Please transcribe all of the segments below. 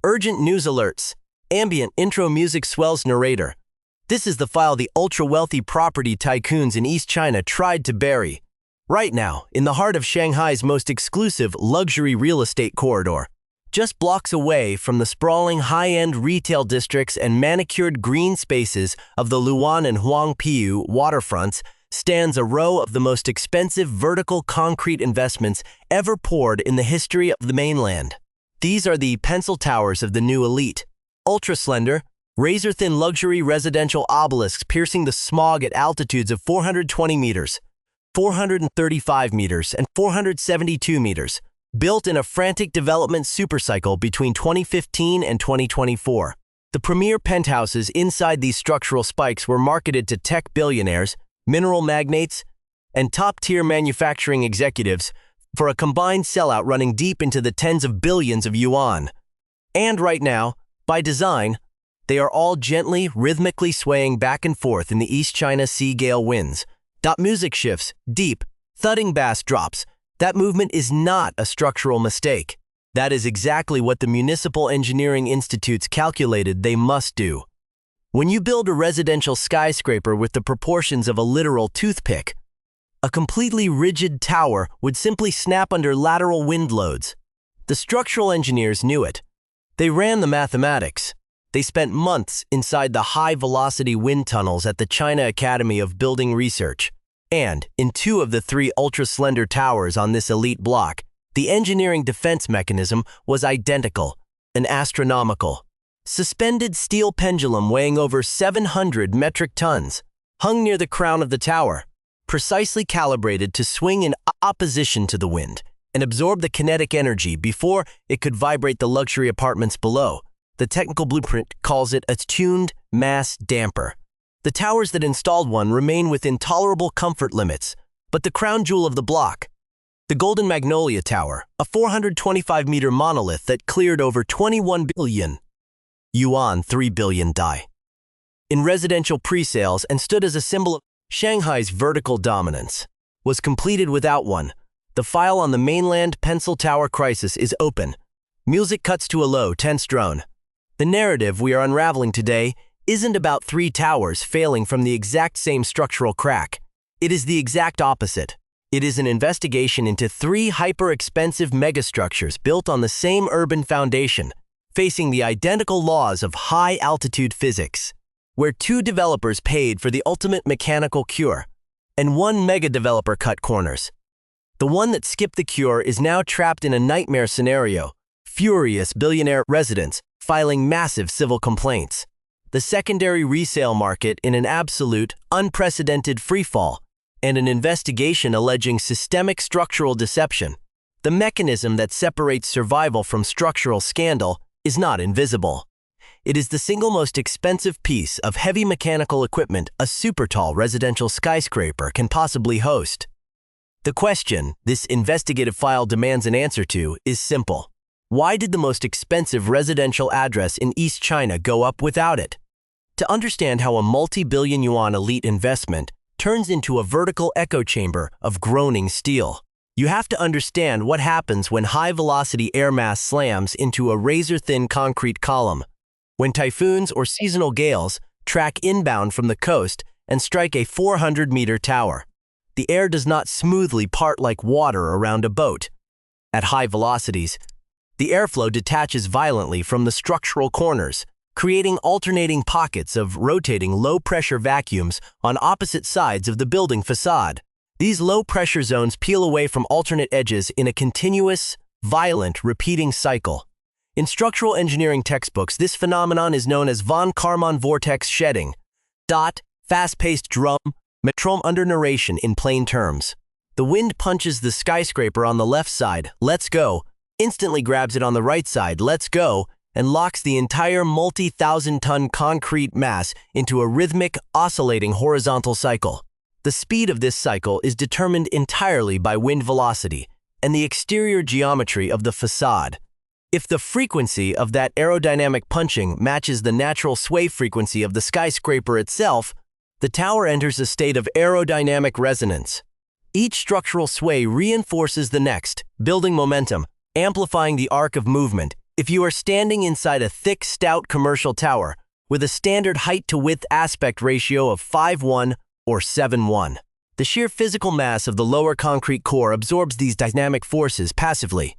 Urgent news alerts. Ambient intro music swells narrator. This is the file the ultra-wealthy property tycoons in East China tried to bury. Right now, in the heart of Shanghai's most exclusive luxury real estate corridor, just blocks away from the sprawling high-end retail districts and manicured green spaces of the Luan and Huangpu waterfronts, stands a row of the most expensive vertical concrete investments ever poured in the history of the mainland. These are the pencil towers of the new elite. Ultra-slender, razor-thin luxury residential obelisks piercing the smog at altitudes of 420 meters, 435 meters, and 472 meters, built in a frantic development supercycle between 2015 and 2024. The premier penthouses inside these structural spikes were marketed to tech billionaires, mineral magnates, and top-tier manufacturing executives for a combined sellout running deep into the tens of billions of yuan. And right now, by design, they are all gently, rhythmically swaying back and forth in the East China sea gale winds. Music shifts, deep, thudding bass drops. That movement is not a structural mistake. That is exactly what the Municipal Engineering Institutes calculated they must do. When you build a residential skyscraper with the proportions of a literal toothpick, a completely rigid tower would simply snap under lateral wind loads. The structural engineers knew it. They ran the mathematics. They spent months inside the high-velocity wind tunnels at the China Academy of Building Research. And, in 2 of the 3 ultra-slender towers on this elite block, the engineering defense mechanism was identical, an astronomical. Suspended steel pendulum weighing over 700 metric tons, hung near the crown of the tower, precisely calibrated to swing in opposition to the wind and absorb the kinetic energy before it could vibrate the luxury apartments below. The technical blueprint calls it a tuned mass damper. The towers that installed one remain within tolerable comfort limits, but the crown jewel of the block, the Golden Magnolia Tower, a 425-meter monolith that cleared over 21 billion yuan, 3 billion dai, in residential pre-sales and stood as a symbol of Shanghai's vertical dominance, was completed without one. The file on the mainland pencil tower crisis is open. Music cuts to a low, tense drone. The narrative we are unraveling today isn't about 3 towers failing from the exact same structural crack. It is the exact opposite. It is an investigation into 3 hyper-expensive megastructures built on the same urban foundation, facing the identical laws of high-altitude physics, where 2 developers paid for the ultimate mechanical cure, and 1 mega-developer cut corners. The one that skipped the cure is now trapped in a nightmare scenario, furious billionaire residents filing massive civil complaints. The secondary resale market in an absolute, unprecedented freefall, and an investigation alleging systemic structural deception. The mechanism that separates survival from structural scandal is not invisible. It is the single most expensive piece of heavy mechanical equipment a super-tall residential skyscraper can possibly host. The question this investigative file demands an answer to is simple. Why did the most expensive residential address in East China go up without it? To understand how a multi-billion yuan elite investment turns into a vertical echo chamber of groaning steel, you have to understand what happens when high-velocity air mass slams into a razor-thin concrete column, when typhoons or seasonal gales track inbound from the coast and strike a 400-meter tower. The air does not smoothly part like water around a boat. At high velocities, the airflow detaches violently from the structural corners, creating alternating pockets of rotating low-pressure vacuums on opposite sides of the building facade. These low-pressure zones peel away from alternate edges in a continuous, violent, repeating cycle. In structural engineering textbooks, this phenomenon is known as von Karman vortex shedding. Fast-paced drum, metronome under narration in plain terms. The wind punches the skyscraper on the left side, let's go, instantly grabs it on the right side, let's go, and locks the entire multi-thousand-ton concrete mass into a rhythmic, oscillating horizontal cycle. The speed of this cycle is determined entirely by wind velocity and the exterior geometry of the facade. If the frequency of that aerodynamic punching matches the natural sway frequency of the skyscraper itself, the tower enters a state of aerodynamic resonance. Each structural sway reinforces the next, building momentum, amplifying the arc of movement, If you are standing inside a thick, stout commercial tower with a standard height-to-width aspect ratio of 5:1 or 7:1, the sheer physical mass of the lower concrete core absorbs these dynamic forces passively.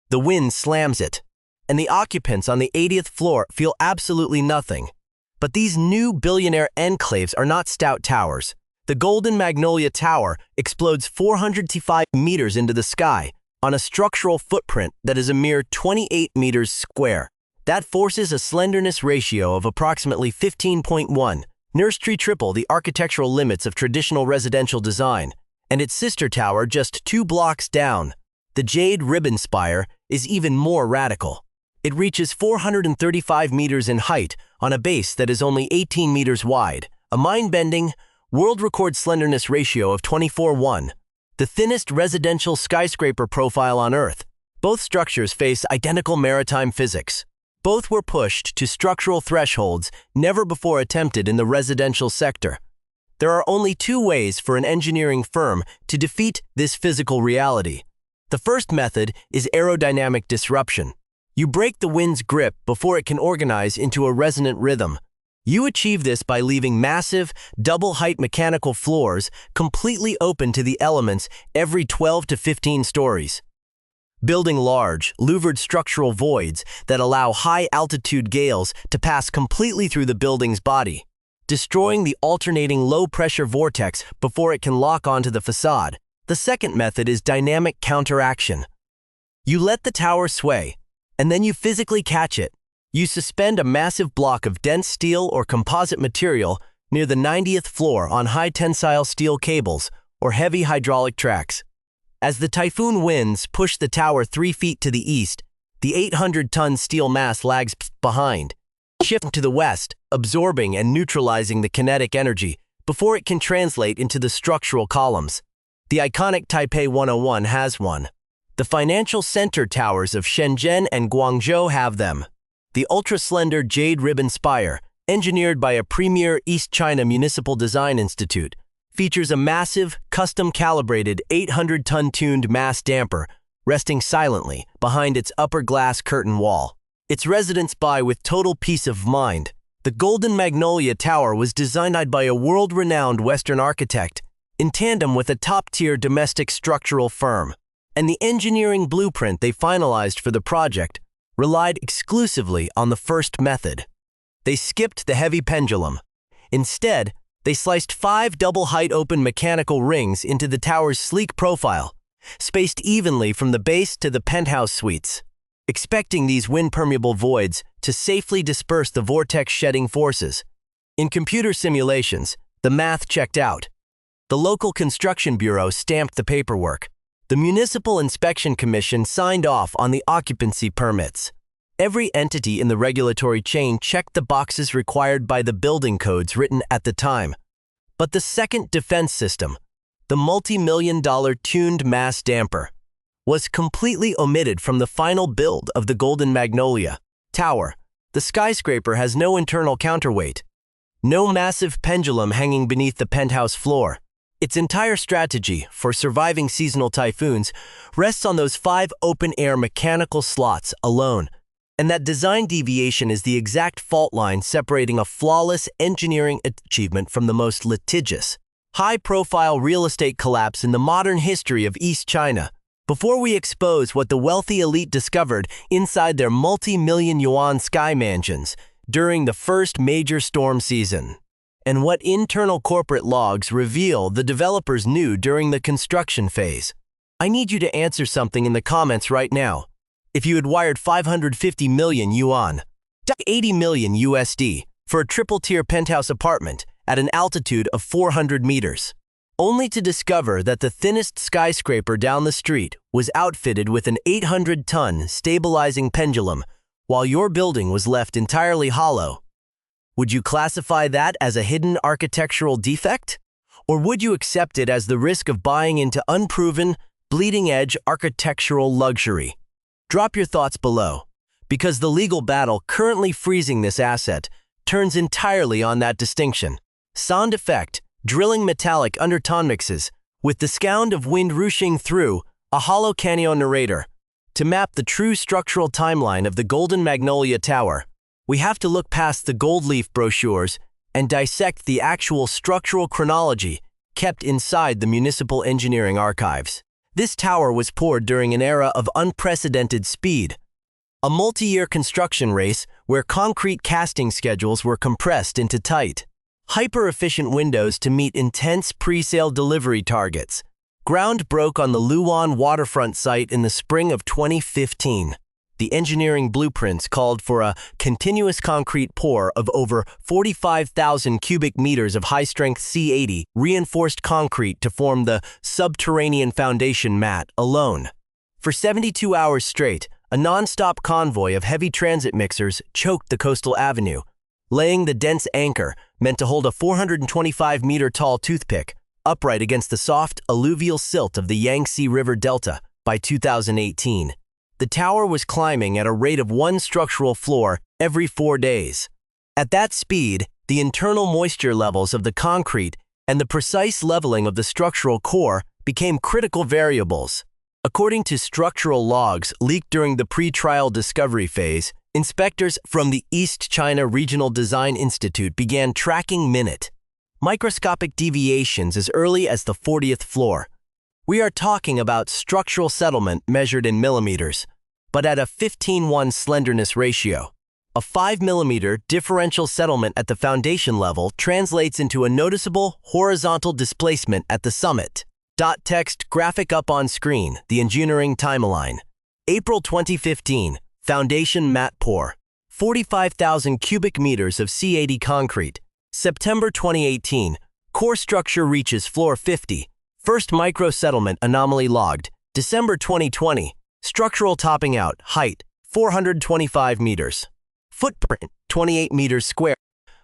The wind slams it, and the occupants on the 80th floor feel absolutely nothing. But these new billionaire enclaves are not stout towers. The Golden Magnolia Tower explodes 405 meters into the sky on a structural footprint that is a mere 28 meters square. That forces a slenderness ratio of approximately 15.1, nearly triple the architectural limits of traditional residential design, and its sister tower just 2 blocks down, the Jade Ribbon Spire, is even more radical. It reaches 435 meters in height on a base that is only 18 meters wide, a mind-bending, world-record slenderness ratio of 24:1, the thinnest residential skyscraper profile on Earth. Both structures face identical maritime physics. Both were pushed to structural thresholds never before attempted in the residential sector. There are only 2 ways for an engineering firm to defeat this physical reality. The first method is aerodynamic disruption. You break the wind's grip before it can organize into a resonant rhythm. You achieve this by leaving massive, double-height mechanical floors completely open to the elements every 12 to 15 stories. Building large, louvered structural voids that allow high-altitude gales to pass completely through the building's body, destroying the alternating low-pressure vortex before it can lock onto the facade. The second method is dynamic counteraction. You let the tower sway, and then you physically catch it. You suspend a massive block of dense steel or composite material near the 90th floor on high-tensile steel cables or heavy hydraulic tracks. As the typhoon winds push the tower 3 feet to the east, the 800-ton steel mass lags behind, shifting to the west, absorbing and neutralizing the kinetic energy before it can translate into the structural columns. The iconic Taipei 101 has one. The financial center towers of Shenzhen and Guangzhou have them. The ultra-slender Jade Ribbon Spire, engineered by a premier East China Municipal Design Institute, features a massive, custom-calibrated 800-ton tuned mass damper resting silently behind its upper glass curtain wall. Its residents buy with total peace of mind. The Golden Magnolia Tower was designed by a world-renowned Western architect in tandem with a top-tier domestic structural firm, and the engineering blueprint they finalized for the project relied exclusively on the first method. They skipped the heavy pendulum. Instead, they sliced 5 double-height open mechanical rings into the tower's sleek profile, spaced evenly from the base to the penthouse suites, expecting these wind-permeable voids to safely disperse the vortex-shedding forces. In computer simulations, the math checked out. The local construction bureau stamped the paperwork. The Municipal Inspection Commission signed off on the occupancy permits. Every entity in the regulatory chain checked the boxes required by the building codes written at the time. But the second defense system, the multi-million-dollar tuned mass damper, was completely omitted from the final build of the Golden Magnolia Tower. The skyscraper has no internal counterweight, no massive pendulum hanging beneath the penthouse floor. Its entire strategy for surviving seasonal typhoons rests on those 5 open-air mechanical slots alone, and that design deviation is the exact fault line separating a flawless engineering achievement from the most litigious, high-profile real estate collapse in the modern history of East China. Before we expose what the wealthy elite discovered inside their multi-million yuan sky mansions during the first major storm season, and what internal corporate logs reveal the developers knew during the construction phase, I need you to answer something in the comments right now. If you had wired 550 million yuan, 80 million USD, for a triple-tier penthouse apartment at an altitude of 400 meters, only to discover that the thinnest skyscraper down the street was outfitted with an 800-ton stabilizing pendulum, while your building was left entirely hollow, would you classify that as a hidden architectural defect? Or would you accept it as the risk of buying into unproven, bleeding-edge architectural luxury? Drop your thoughts below, because the legal battle currently freezing this asset turns entirely on that distinction. Sound effect, drilling metallic undertone mixes, with the sound of wind rushing through, a hollow canyon narrator. To map the true structural timeline of the Golden Magnolia Tower, we have to look past the gold leaf brochures and dissect the actual structural chronology kept inside the municipal engineering archives. This tower was poured during an era of unprecedented speed, a multi-year construction race where concrete casting schedules were compressed into tight, hyper-efficient windows to meet intense pre-sale delivery targets. Ground broke on the Luan waterfront site in the spring of 2015. The engineering blueprints called for a continuous concrete pour of over 45,000 cubic meters of high-strength C80 reinforced concrete to form the subterranean foundation mat alone. For 72 hours straight, a non-stop convoy of heavy transit mixers choked the coastal avenue, laying the dense anchor meant to hold a 425-meter-tall toothpick upright against the soft, alluvial silt of the Yangtze River Delta. By 2018, the tower was climbing at a rate of one structural floor every 4 days. At that speed, the internal moisture levels of the concrete and the precise leveling of the structural core became critical variables. According to structural logs leaked during the pre-trial discovery phase, inspectors from the East China Regional Design Institute began tracking microscopic deviations as early as the 40th floor. We are talking about structural settlement measured in millimeters, but at a 15:1 slenderness ratio. A 5 millimeter differential settlement at the foundation level translates into a noticeable horizontal displacement at the summit. Text graphic up on screen, the engineering timeline. April 2015, foundation mat pour. 45,000 cubic meters of C80 concrete. September 2018, core structure reaches floor 50. First micro-settlement anomaly logged. December 2020, structural topping out, height, 425 meters. Footprint, 28 meters square.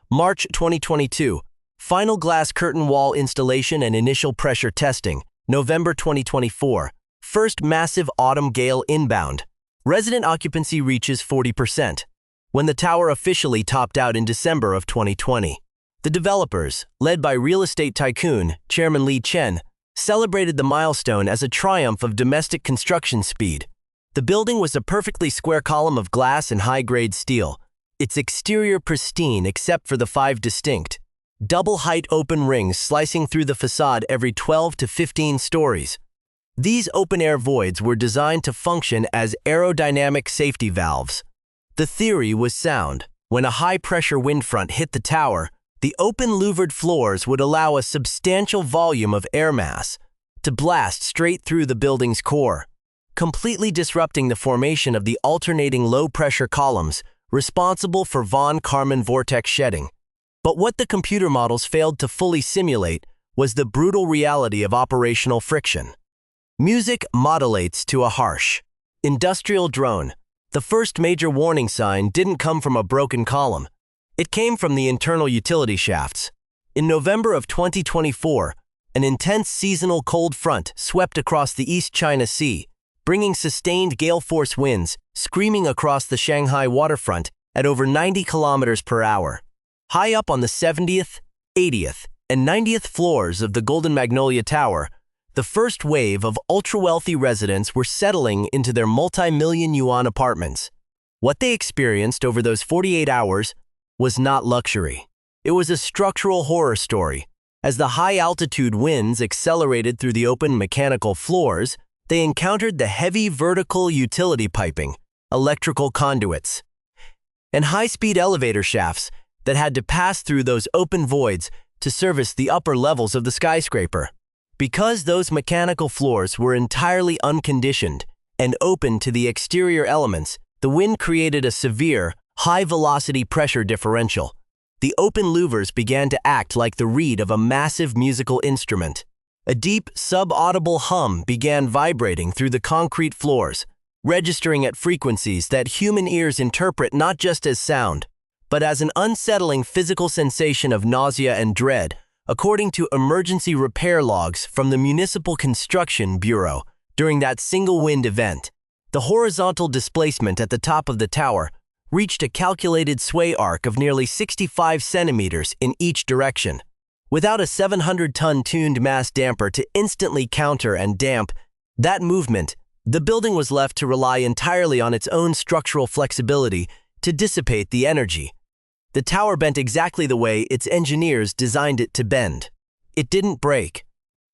March 2022, final glass curtain wall installation and initial pressure testing. November 2024, first massive autumn gale inbound. Resident occupancy reaches 40%, when the tower officially topped out in December of 2020. The developers, led by real estate tycoon Chairman Li Chen, celebrated the milestone as a triumph of domestic construction speed. The building was a perfectly square column of glass and high-grade steel, its exterior pristine except for the 5 distinct, double-height open rings slicing through the facade every 12 to 15 stories. These open-air voids were designed to function as aerodynamic safety valves. The theory was sound. When a high-pressure wind front hit the tower, the open louvered floors would allow a substantial volume of air mass to blast straight through the building's core, completely disrupting the formation of the alternating low-pressure columns responsible for von Karman vortex shedding. But what the computer models failed to fully simulate was the brutal reality of operational friction. Music modulates to a harsh, industrial drone. The first major warning sign didn't come from a broken column. It came from the internal utility shafts. In November of 2024, an intense seasonal cold front swept across the East China Sea, bringing sustained gale-force winds screaming across the Shanghai waterfront at over 90 kilometers per hour. High up on the 70th, 80th, and 90th floors of the Golden Magnolia Tower, the first wave of ultra-wealthy residents were settling into their multi-million yuan apartments. What they experienced over those 48 hours was not luxury. It was a structural horror story. As the high-altitude winds accelerated through the open mechanical floors, they encountered the heavy vertical utility piping, electrical conduits, and high-speed elevator shafts that had to pass through those open voids to service the upper levels of the skyscraper. Because those mechanical floors were entirely unconditioned and open to the exterior elements, the wind created a severe, high-velocity pressure differential. The open louvers began to act like the reed of a massive musical instrument. A deep, sub-audible hum began vibrating through the concrete floors, registering at frequencies that human ears interpret not just as sound, but as an unsettling physical sensation of nausea and dread, according to emergency repair logs from the Municipal Construction Bureau. During that single wind event, the horizontal displacement at the top of the tower reached a calculated sway arc of nearly 65 centimeters in each direction. Without a 700-ton tuned mass damper to instantly counter and damp that movement, The building was left to rely entirely on its own structural flexibility to dissipate the energy. The tower bent exactly the way its engineers designed it to bend. It didn't break.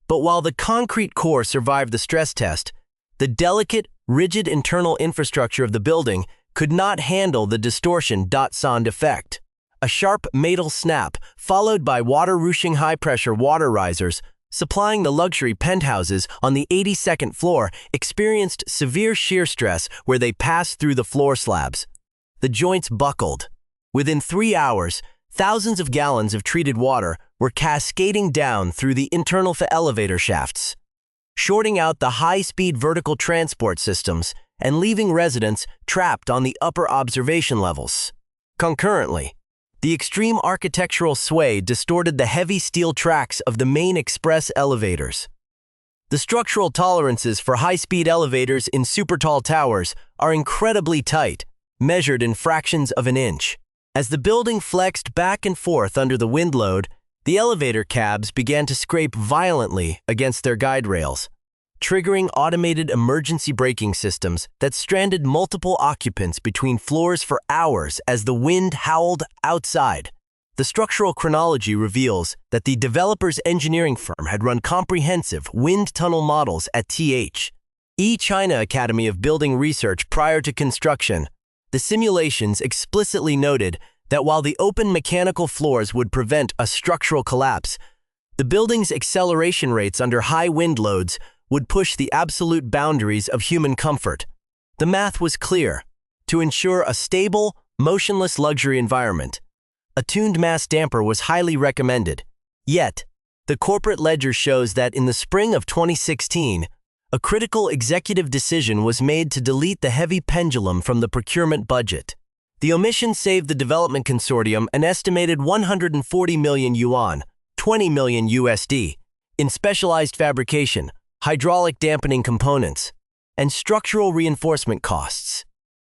But while the concrete core survived the stress test, the delicate, rigid internal infrastructure of the building could not handle the distortion sound effect. A sharp metal snap, followed by water-rushing high-pressure water risers, supplying the luxury penthouses on the 82nd floor, experienced severe shear stress where they passed through the floor slabs. The joints buckled. Within 3 hours, thousands of gallons of treated water were cascading down through the internal elevator shafts, shorting out the high-speed vertical transport systems and leaving residents trapped on the upper observation levels. Concurrently, the extreme architectural sway distorted the heavy steel tracks of the main express elevators. The structural tolerances for high-speed elevators in super-tall towers are incredibly tight, measured in fractions of an inch. As the building flexed back and forth under the wind load, the elevator cabs began to scrape violently against their guide rails, triggering automated emergency braking systems that stranded multiple occupants between floors for hours as the wind howled outside. The structural chronology reveals that the developer's engineering firm had run comprehensive wind tunnel models at China Academy of Building Research prior to construction. The simulations explicitly noted that while the open mechanical floors would prevent a structural collapse, the building's acceleration rates under high wind loads would push the absolute boundaries of human comfort. The math was clear. To ensure a stable, motionless luxury environment, a tuned mass damper was highly recommended. Yet, the corporate ledger shows that in the spring of 2016, a critical executive decision was made to delete the heavy Pendulum from the procurement budget. The omission saved the development consortium an estimated 140 million yuan, 20 million USD, in specialized fabrication, hydraulic dampening components, and structural reinforcement costs.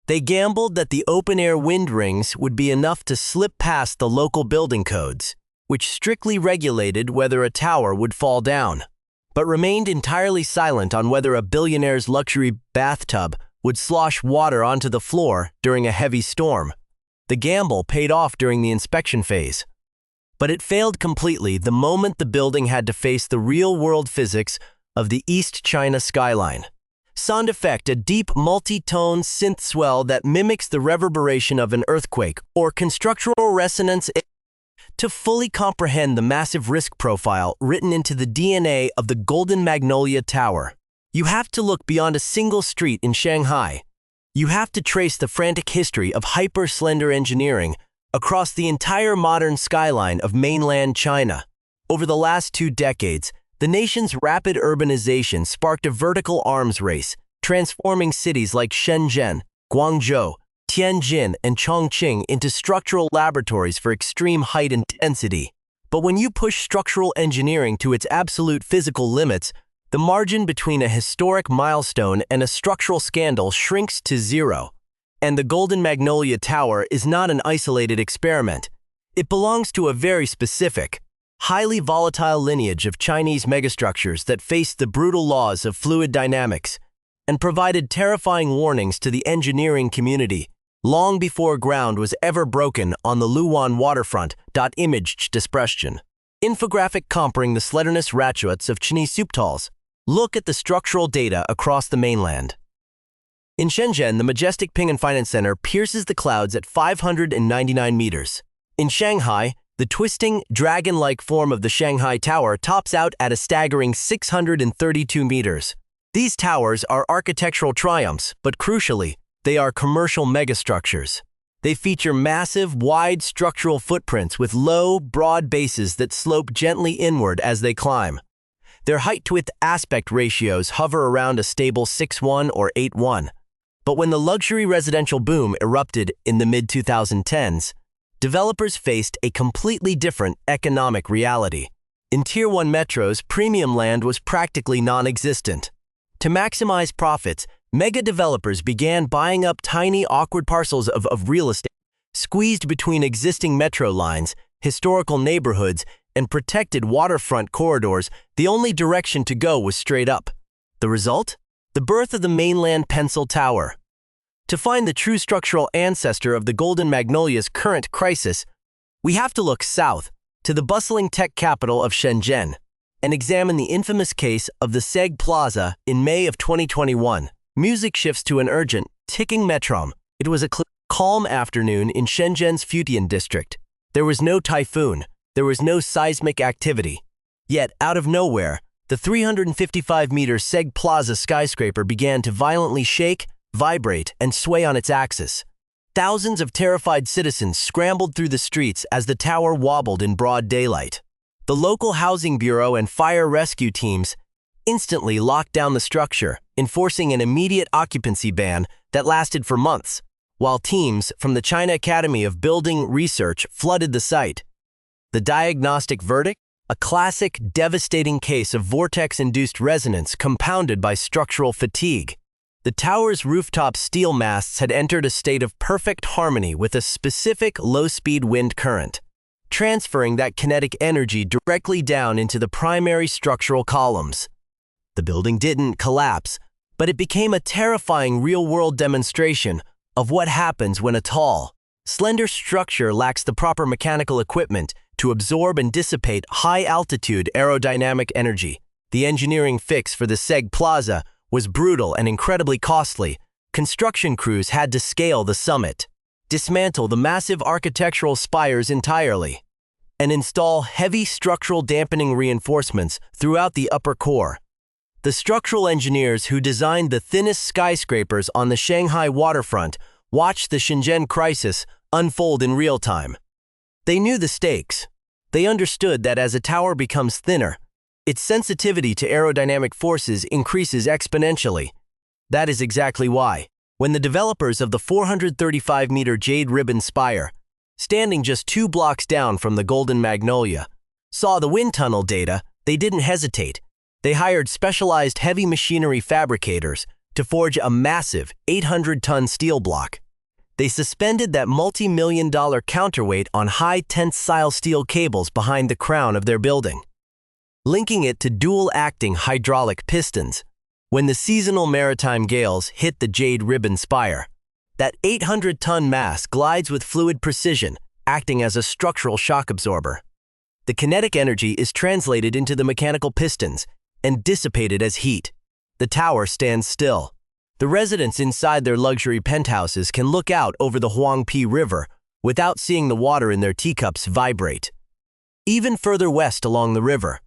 They gambled that the open-air wind rings would be enough to slip past the local building codes, which strictly regulated whether a tower would fall down, but remained entirely silent on whether a billionaire's luxury bathtub would slosh water onto the floor during a heavy storm. The gamble paid off during the inspection phase, but it failed completely the moment the building had to face the real-world physics of the East China skyline. Sound effect, a deep multi-tone synth swell that mimics the reverberation of an earthquake or constructural resonance. To fully comprehend the massive risk profile written into the DNA of the Golden Magnolia Tower, you have to look beyond a single street in Shanghai. You have to trace the frantic history of hyper-slender engineering across the entire modern skyline of mainland China. Over the last 2 decades, the nation's rapid urbanization sparked a vertical arms race, transforming cities like Shenzhen, Guangzhou, Tianjin, and Chongqing into structural laboratories for extreme height and density. But when you push structural engineering to its absolute physical limits, the margin between a historic milestone and a structural scandal shrinks to zero. And the Golden Magnolia Tower is not an isolated experiment. It belongs to a very specific, highly volatile lineage of Chinese megastructures that faced the brutal laws of fluid dynamics and provided terrifying warnings to the engineering community long before ground was ever broken on the Luwan waterfront. Image dispression. Infographic comparing the slenderness ratios of Chinese subtals. Look at the structural data across the mainland. In Shenzhen, the majestic Ping and Finance Center pierces the clouds at 599 meters. In Shanghai, the twisting, dragon-like form of the Shanghai Tower tops out at a staggering 632 meters. These towers are architectural triumphs, but crucially, they are commercial megastructures. They feature massive, wide structural footprints with low, broad bases that slope gently inward as they climb. Their height-to-width aspect ratios hover around a stable 6:1 or 8:1. But when the luxury residential boom erupted in the mid-2010s, developers faced a completely different economic reality. In Tier 1 metros, premium land was practically non-existent. To maximize profits, mega developers began buying up tiny, awkward parcels of real estate, squeezed between existing metro lines, historical neighborhoods, and protected waterfront corridors. The only direction to go was straight up. The result? The birth of the mainland pencil tower. To find the true structural ancestor of the Golden Magnolia's current crisis, we have to look south to the bustling tech capital of Shenzhen and examine the infamous case of the Seg Plaza in May of 2021. Music shifts to an urgent, ticking metronome. It was a calm afternoon in Shenzhen's Futian district. There was no typhoon. There was no seismic activity. Yet, out of nowhere, the 355-meter Seg Plaza skyscraper began to violently shake, vibrate, and sway on its axis. Thousands of terrified citizens scrambled through the streets as the tower wobbled in broad daylight. The local housing bureau and fire rescue teams instantly locked down the structure, enforcing an immediate occupancy ban that lasted for months, while teams from the China Academy of Building Research flooded the site. The diagnostic verdict? A classic, devastating case of vortex-induced resonance compounded by structural fatigue. The tower's rooftop steel masts had entered a state of perfect harmony with a specific low-speed wind current, transferring that kinetic energy directly down into the primary structural columns. The building didn't collapse, but it became a terrifying real-world demonstration of what happens when a tall, slender structure lacks the proper mechanical equipment to absorb and dissipate high-altitude aerodynamic energy. The engineering fix for the Seg Plaza was brutal and incredibly costly. Construction crews had to scale the summit, dismantle the massive architectural spires entirely, and install heavy structural dampening reinforcements throughout the upper core. The structural engineers who designed the thinnest skyscrapers on the Shanghai waterfront watched the Shenzhen crisis unfold in real time. They knew the stakes. They understood that as a tower becomes thinner, its sensitivity to aerodynamic forces increases exponentially. That is exactly why, when the developers of the 435-meter Jade Ribbon Spire, standing just 2 blocks down from the Golden Magnolia, saw the wind tunnel data, they didn't hesitate. They hired specialized heavy machinery fabricators to forge a massive 800-ton steel block. They suspended that multi-million-dollar counterweight on high-tensile steel cables behind the crown of their building, linking it to dual-acting hydraulic pistons. When the seasonal maritime gales hit the Jade Ribbon Spire, that 800-ton mass glides with fluid precision, acting as a structural shock absorber. The kinetic energy is translated into the mechanical pistons and dissipated as heat. The tower stands still. The residents inside their luxury penthouses can look out over the Huangpi River without seeing the water in their teacups vibrate. Even further west along the river,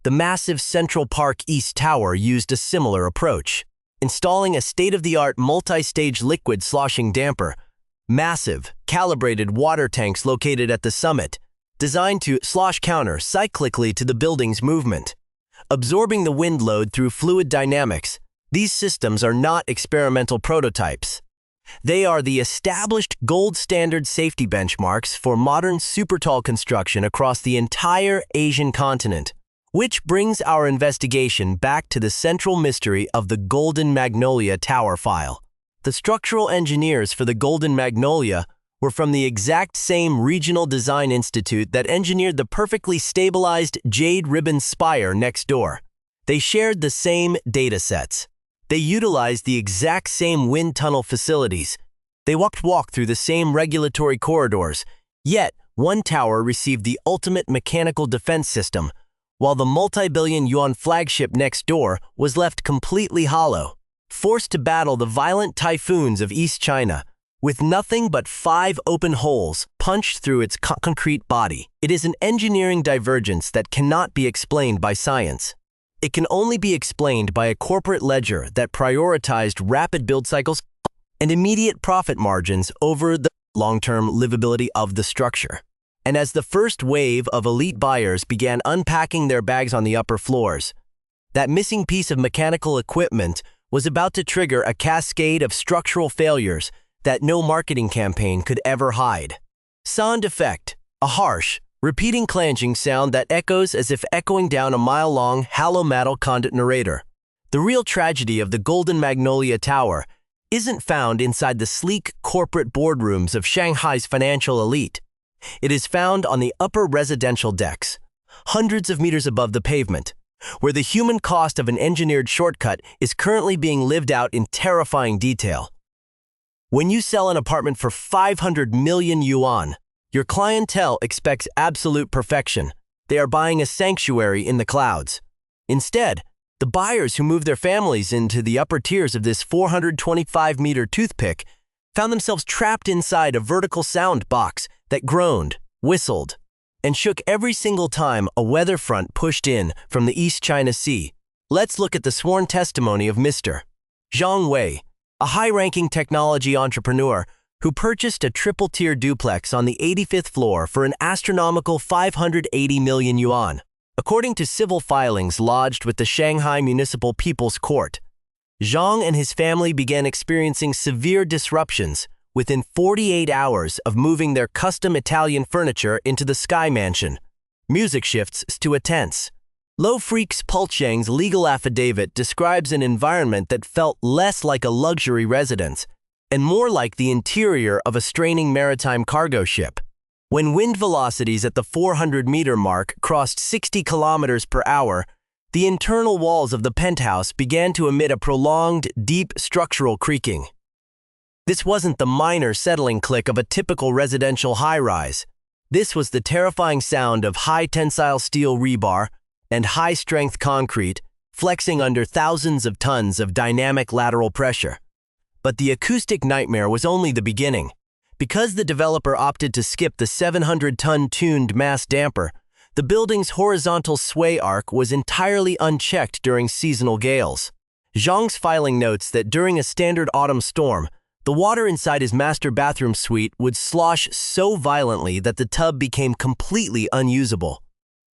the massive Central Park East Tower used a similar approach, installing a state-of-the-art multi-stage liquid sloshing damper, massive, calibrated water tanks located at the summit, designed to slosh counter cyclically to the building's movement. Absorbing the wind load through fluid dynamics, these systems are not experimental prototypes. They are the established gold standard safety benchmarks for modern supertall construction across the entire Asian continent, which brings our investigation back to the central mystery of the Golden Magnolia Tower file. The structural engineers for the Golden Magnolia were from the exact same regional design institute that engineered the perfectly stabilized Jade Ribbon Spire next door. They shared the same datasets. They utilized the exact same wind tunnel facilities. They walked through the same regulatory corridors. Yet, one tower received the ultimate mechanical defense system, while the multi-billion yuan flagship next door was left completely hollow, forced to battle the violent typhoons of East China, with nothing but 5 open holes punched through its concrete body. It is an engineering divergence that cannot be explained by science. It can only be explained by a corporate ledger that prioritized rapid build cycles and immediate profit margins over the long-term livability of the structure. And as the first wave of elite buyers began unpacking their bags on the upper floors, that missing piece of mechanical equipment was about to trigger a cascade of structural failures that no marketing campaign could ever hide. Sound effect, a harsh, repeating clanching sound that echoes as if echoing down a mile-long halometal conduit narrator. The real tragedy of the Golden Magnolia Tower isn't found inside the sleek corporate boardrooms of Shanghai's financial elite. It is found on the upper residential decks, hundreds of meters above the pavement, where the human cost of an engineered shortcut is currently being lived out in terrifying detail. When you sell an apartment for 500 million yuan, your clientele expects absolute perfection. They are buying a sanctuary in the clouds. Instead, the buyers who moved their families into the upper tiers of this 425-meter toothpick found themselves trapped inside a vertical sound box that groaned, whistled, and shook every single time a weather front pushed in from the East China Sea. Let's look at the sworn testimony of Mr. Zhang Wei, a high-ranking technology entrepreneur who purchased a triple-tier duplex on the 85th floor for an astronomical 580 million yuan. According to civil filings lodged with the Shanghai Municipal People's Court, Zhang and his family began experiencing severe disruptions within 48 hours of moving their custom Italian furniture into the Sky Mansion. Music shifts to a tense. Lo Freaks Pulchang's legal affidavit describes an environment that felt less like a luxury residence and more like the interior of a straining maritime cargo ship. When wind velocities at the 400-meter mark crossed 60 kilometers per hour, the internal walls of the penthouse began to emit a prolonged, deep structural creaking. This wasn't the minor settling click of a typical residential high-rise. This was the terrifying sound of high-tensile steel rebar and high-strength concrete flexing under thousands of tons of dynamic lateral pressure. But the acoustic nightmare was only the beginning. Because the developer opted to skip the 700-ton tuned mass damper, the building's horizontal sway arc was entirely unchecked during seasonal gales. Zhang's filing notes that during a standard autumn storm, the water inside his master bathroom suite would slosh so violently that the tub became completely unusable.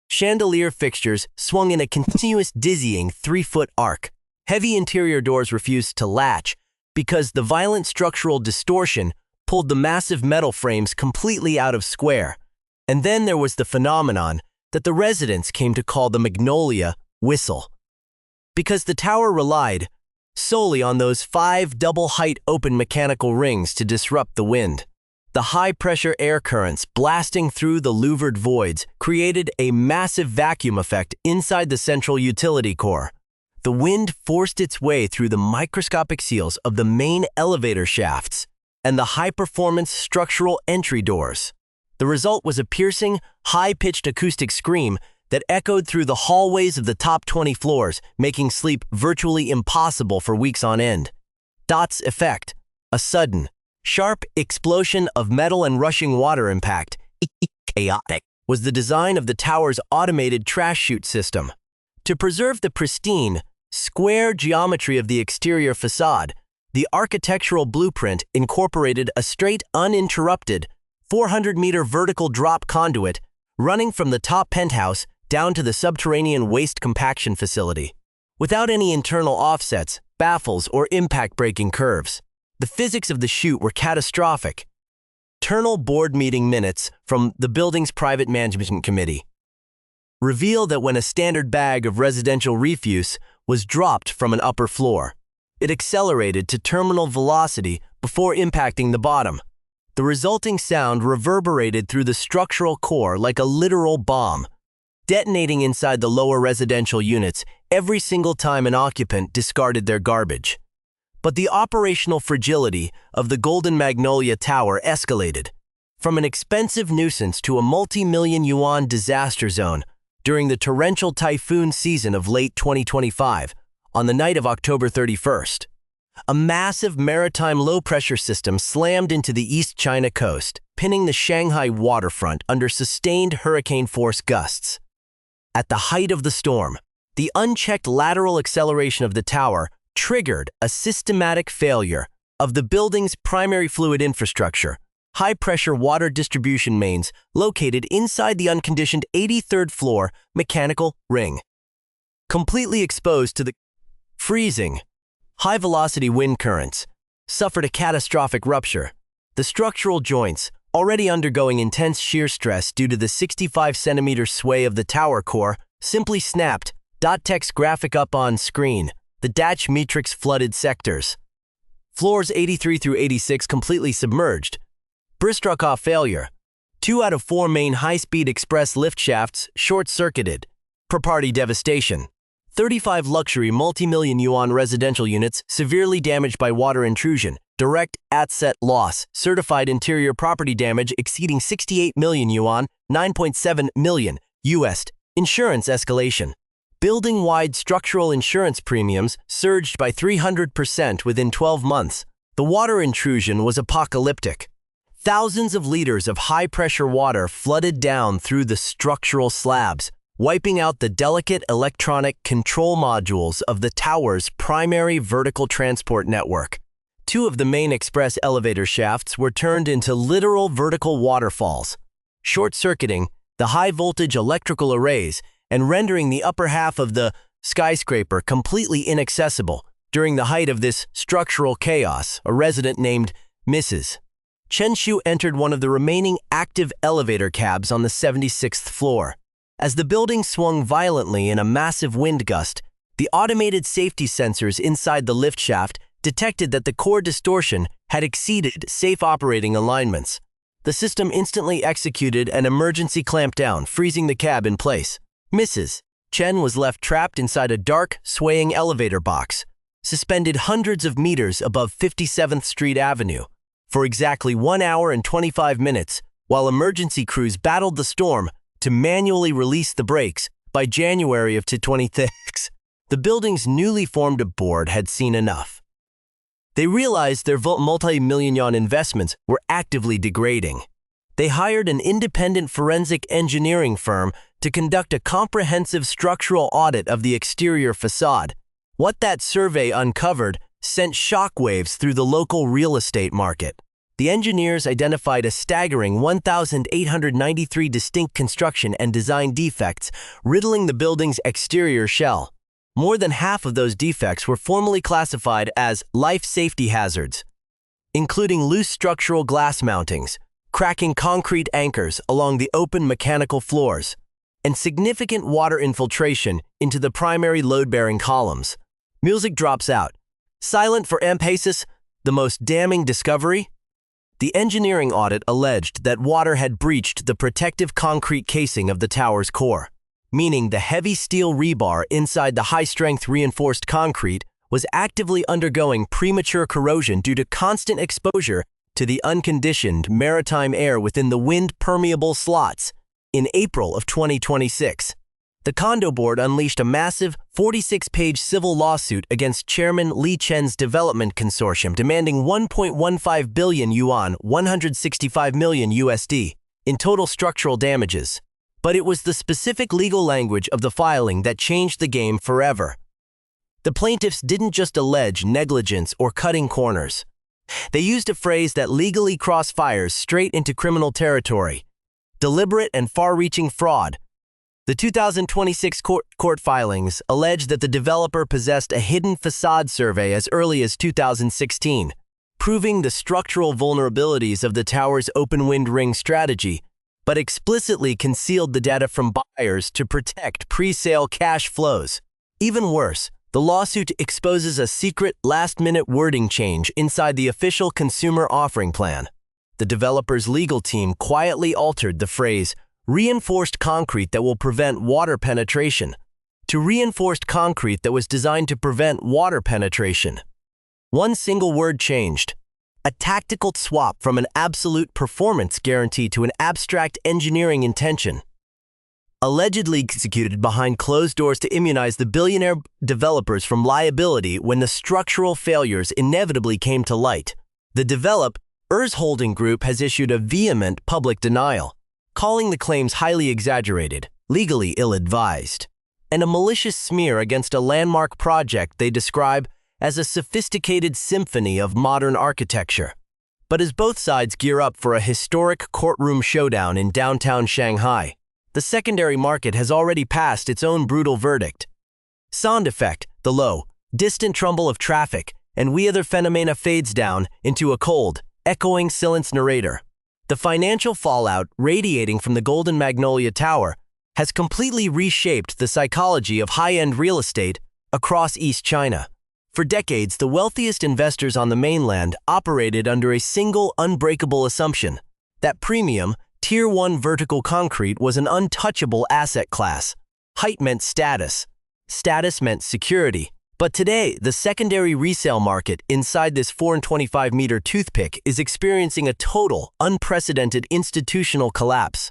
Chandelier fixtures swung in a continuous dizzying 3-foot arc. Heavy interior doors refused to latch because the violent structural distortion pulled the massive metal frames completely out of square. And then there was the phenomenon that the residents came to call the Magnolia whistle. Because the tower relied solely on those 5 double-height open mechanical rings to disrupt the wind. The high-pressure air currents blasting through the louvered voids created a massive vacuum effect inside the central utility core. The wind forced its way through the microscopic seals of the main elevator shafts and the high-performance structural entry doors. The result was a piercing, high-pitched acoustic scream that echoed through the hallways of the top 20 floors, making sleep virtually impossible for weeks on end. Dot's effect, a sudden, sharp explosion of metal and rushing water impact, chaotic, was the design of the tower's automated trash chute system. To preserve the pristine, square geometry of the exterior facade, the architectural blueprint incorporated a straight, uninterrupted, 400-meter vertical drop conduit running from the top penthouse down to the subterranean waste compaction facility. Without any internal offsets, baffles, or impact-breaking curves. The physics of the chute were catastrophic. Internal board meeting minutes from the building's private management committee reveal that when a standard bag of residential refuse was dropped from an upper floor, it accelerated to terminal velocity before impacting the bottom. The resulting sound reverberated through the structural core like a literal bomb, detonating inside the lower residential units every single time an occupant discarded their garbage. But the operational fragility of the Golden Magnolia Tower escalated from an expensive nuisance to a multi-million yuan disaster zone during the torrential typhoon season of late 2025 on the night of October 31st. A massive maritime low-pressure system slammed into the East China coast, pinning the Shanghai waterfront under sustained hurricane-force gusts. At the height of the storm, the unchecked lateral acceleration of the tower triggered a systematic failure of the building's primary fluid infrastructure, high-pressure water distribution mains located inside the unconditioned 83rd floor mechanical ring. Completely exposed to the freezing, high-velocity wind currents, suffered a catastrophic rupture. The structural joints, already undergoing intense shear stress due to the 65-centimeter sway of the tower core, simply snapped. Text graphic up on screen. The Dutch matrix flooded sectors. Floors 83 through 86 completely submerged. Bristockoff failure. 2 out of 4 main high-speed express lift shafts short-circuited. Property devastation. 35 luxury multi-million yuan residential units severely damaged by water intrusion. Direct asset loss. Certified interior property damage exceeding 68 million yuan, 9.7 million US. Insurance escalation. Building-wide structural insurance premiums surged by 300% within 12 months. The water intrusion was apocalyptic. Thousands of liters of high-pressure water flooded down through the structural slabs, wiping out the delicate electronic control modules of the tower's primary vertical transport network. Two of the main express elevator shafts were turned into literal vertical waterfalls, short-circuiting the high-voltage electrical arrays and rendering the upper half of the skyscraper completely inaccessible. During the height of this structural chaos, a resident named Mrs. Chen Shu entered one of the remaining active elevator cabs on the 76th floor. As the building swung violently in a massive wind gust, the automated safety sensors inside the lift shaft detected that the core distortion had exceeded safe operating alignments. The system instantly executed an emergency clampdown, freezing the cab in place. Mrs. Chen was left trapped inside a dark, swaying elevator box, suspended hundreds of meters above 57th Street Avenue, for exactly 1 hour and 25 minutes, while emergency crews battled the storm to manually release the brakes. By January of 2026, the building's newly formed board had seen enough. They realized their multi-million yuan investments were actively degrading. They hired an independent forensic engineering firm to conduct a comprehensive structural audit of the exterior facade. What that survey uncovered sent shockwaves through the local real estate market. The engineers identified a staggering 1,893 distinct construction and design defects riddling the building's exterior shell. More than half of those defects were formally classified as life safety hazards, including loose structural glass mountings, cracking concrete anchors along the open mechanical floors, and significant water infiltration into the primary load-bearing columns. Music drops out. Silent for emphasis, the most damning discovery? The engineering audit alleged that water had breached the protective concrete casing of the tower's core, meaning the heavy steel rebar inside the high-strength reinforced concrete was actively undergoing premature corrosion due to constant exposure to the unconditioned maritime air within the wind-permeable slots. In April of 2026, the condo board unleashed a massive 46-page civil lawsuit against Chairman Li Chen's development consortium, demanding 1.15 billion yuan, 165 million USD, in total structural damages. But it was the specific legal language of the filing that changed the game forever. The plaintiffs didn't just allege negligence or cutting corners. They used a phrase that legally cross-fires straight into criminal territory: deliberate and far-reaching fraud. The 2026 court filings allege that the developer possessed a hidden facade survey as early as 2016, proving the structural vulnerabilities of the tower's open wind ring strategy, but explicitly concealed the data from buyers to protect pre-sale cash flows. Even worse, the lawsuit exposes a secret last-minute wording change inside the official consumer offering plan. The developer's legal team quietly altered the phrase "reinforced concrete that will prevent water penetration" to "reinforced concrete that was designed to prevent water penetration." One single word changed. A tactical swap from an absolute performance guarantee to an abstract engineering intention. Allegedly executed behind closed doors to immunize the billionaire developers from liability when the structural failures inevitably came to light. The developer's holding group has issued a vehement public denial, calling the claims highly exaggerated, legally ill-advised, and a malicious smear against a landmark project they describe as a sophisticated symphony of modern architecture. But as both sides gear up for a historic courtroom showdown in downtown Shanghai, the secondary market has already passed its own brutal verdict. Sound effect, the low, distant rumble of traffic, and other phenomena fades down into a cold, echoing silence narrator. The financial fallout radiating from the Golden Magnolia Tower has completely reshaped the psychology of high-end real estate across East China. For decades, the wealthiest investors on the mainland operated under a single unbreakable assumption: that premium, Tier 1 vertical concrete was an untouchable asset class. Height meant status. Status meant security. But today, the secondary resale market inside this 425-meter toothpick is experiencing a total, unprecedented institutional collapse.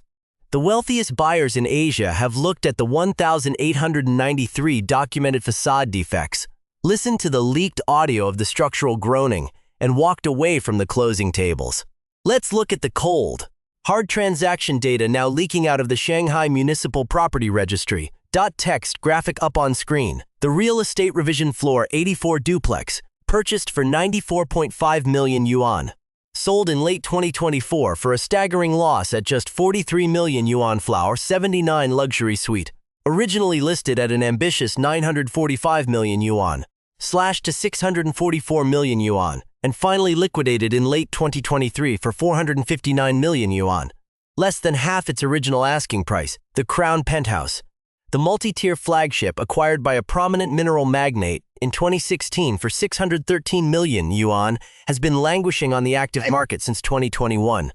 The wealthiest buyers in Asia have looked at the 1,893 documented facade defects, listened to the leaked audio of the structural groaning, and walked away from the closing tables. Let's look at the cold, hard transaction data now leaking out of the Shanghai Municipal Property Registry. Text graphic up on screen. The real estate revision floor 84 duplex, purchased for 94.5 million yuan. Sold in late 2024 for a staggering loss at just 43 million yuan. Floor 79 luxury suite, originally listed at an ambitious 945 million yuan, slashed to 644 million yuan, and finally liquidated in late 2023 for 459 million yuan. Less than half its original asking price. The Crown Penthouse, the multi-tier flagship acquired by a prominent mineral magnate in 2016 for 613 million yuan, has been languishing on the active market since 2021.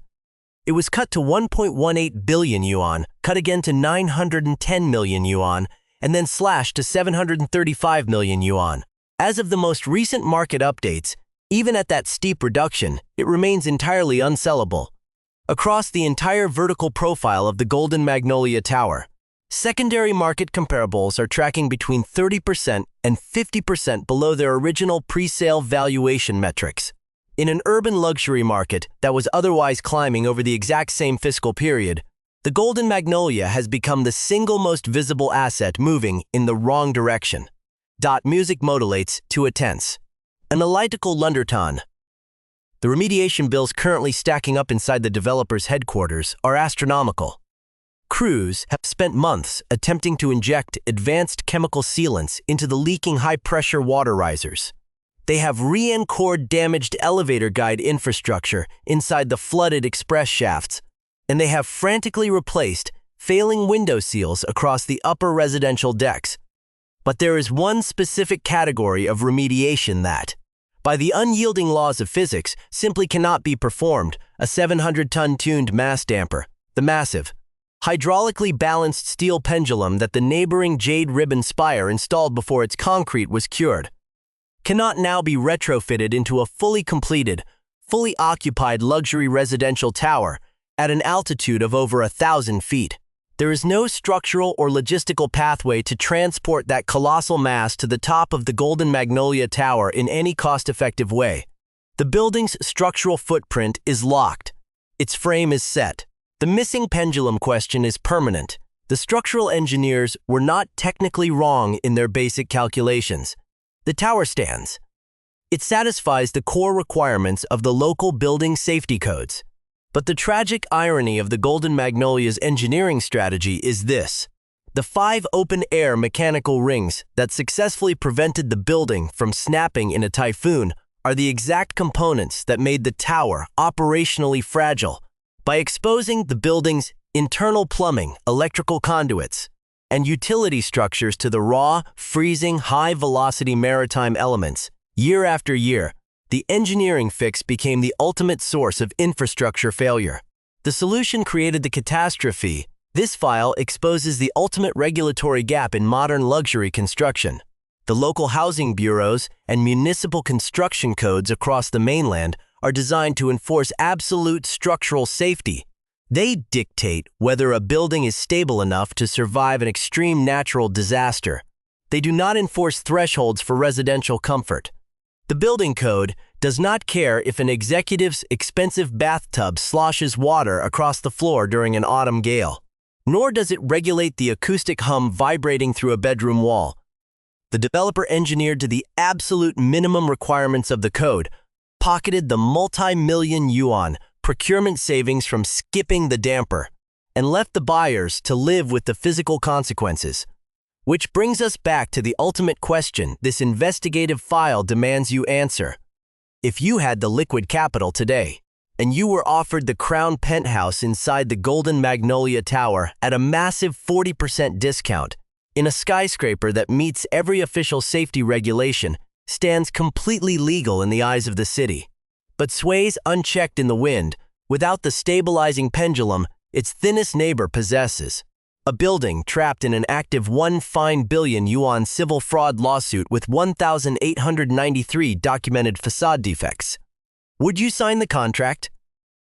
It was cut to 1.18 billion yuan, cut again to 910 million yuan, and then slashed to 735 million yuan. As of the most recent market updates, even at that steep reduction, it remains entirely unsellable. Across the entire vertical profile of the Golden Magnolia Tower, secondary market comparables are tracking between 30% and 50% below their original pre-sale valuation metrics. In an urban luxury market that was otherwise climbing over the exact same fiscal period, the Golden Magnolia has become the single most visible asset moving in the wrong direction. Music modulates to a tense, analytical undertone. The remediation bills currently stacking up inside the developer's headquarters are astronomical. Crews have spent months attempting to inject advanced chemical sealants into the leaking high-pressure water risers. They have re-encored damaged elevator guide infrastructure inside the flooded express shafts, and they have frantically replaced failing window seals across the upper residential decks. But there is one specific category of remediation that, by the unyielding laws of physics, simply cannot be performed: a 700-ton tuned mass damper, the massive, hydraulically balanced steel pendulum that the neighboring jade ribbon spire installed before its concrete was cured, cannot now be retrofitted into a fully completed, fully occupied luxury residential tower at an altitude of over 1,000 feet. There is no structural or logistical pathway to transport that colossal mass to the top of the Golden Magnolia Tower in any cost-effective way. The building's structural footprint is locked. Its frame is set. The missing pendulum question is permanent. The structural engineers were not technically wrong in their basic calculations. The tower stands. It satisfies the core requirements of the local building safety codes. But the tragic irony of the Golden Magnolia's engineering strategy is this: the 5 open-air mechanical rings that successfully prevented the building from snapping in a typhoon are the exact components that made the tower operationally fragile. By exposing the building's internal plumbing, electrical conduits, and utility structures to the raw, freezing, high-velocity maritime elements, year after year, the engineering fix became the ultimate source of infrastructure failure. The solution created the catastrophe. This file exposes the ultimate regulatory gap in modern luxury construction. The local housing bureaus and municipal construction codes across the mainland are designed to enforce absolute structural safety. They dictate whether a building is stable enough to survive an extreme natural disaster. They do not enforce thresholds for residential comfort. The building code does not care if an executive's expensive bathtub sloshes water across the floor during an autumn gale, nor does it regulate the acoustic hum vibrating through a bedroom wall. The developer engineered to the absolute minimum requirements of the code, pocketed the multi-million yuan procurement savings from skipping the damper, and left the buyers to live with the physical consequences. Which brings us back to the ultimate question this investigative file demands you answer. If you had the liquid capital today, and you were offered the Crown Penthouse inside the Golden Magnolia Tower at a massive 40% discount, in a skyscraper that meets every official safety regulation, stands completely legal in the eyes of the city, but sways unchecked in the wind, without the stabilizing pendulum its thinnest neighbor possesses, a building trapped in an active 1 billion yuan civil fraud lawsuit with 1,893 documented facade defects. Would you sign the contract?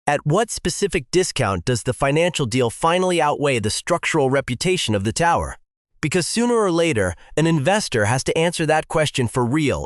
At what specific discount does the financial deal finally outweigh the structural reputation of the tower? Because sooner or later, an investor has to answer that question for real.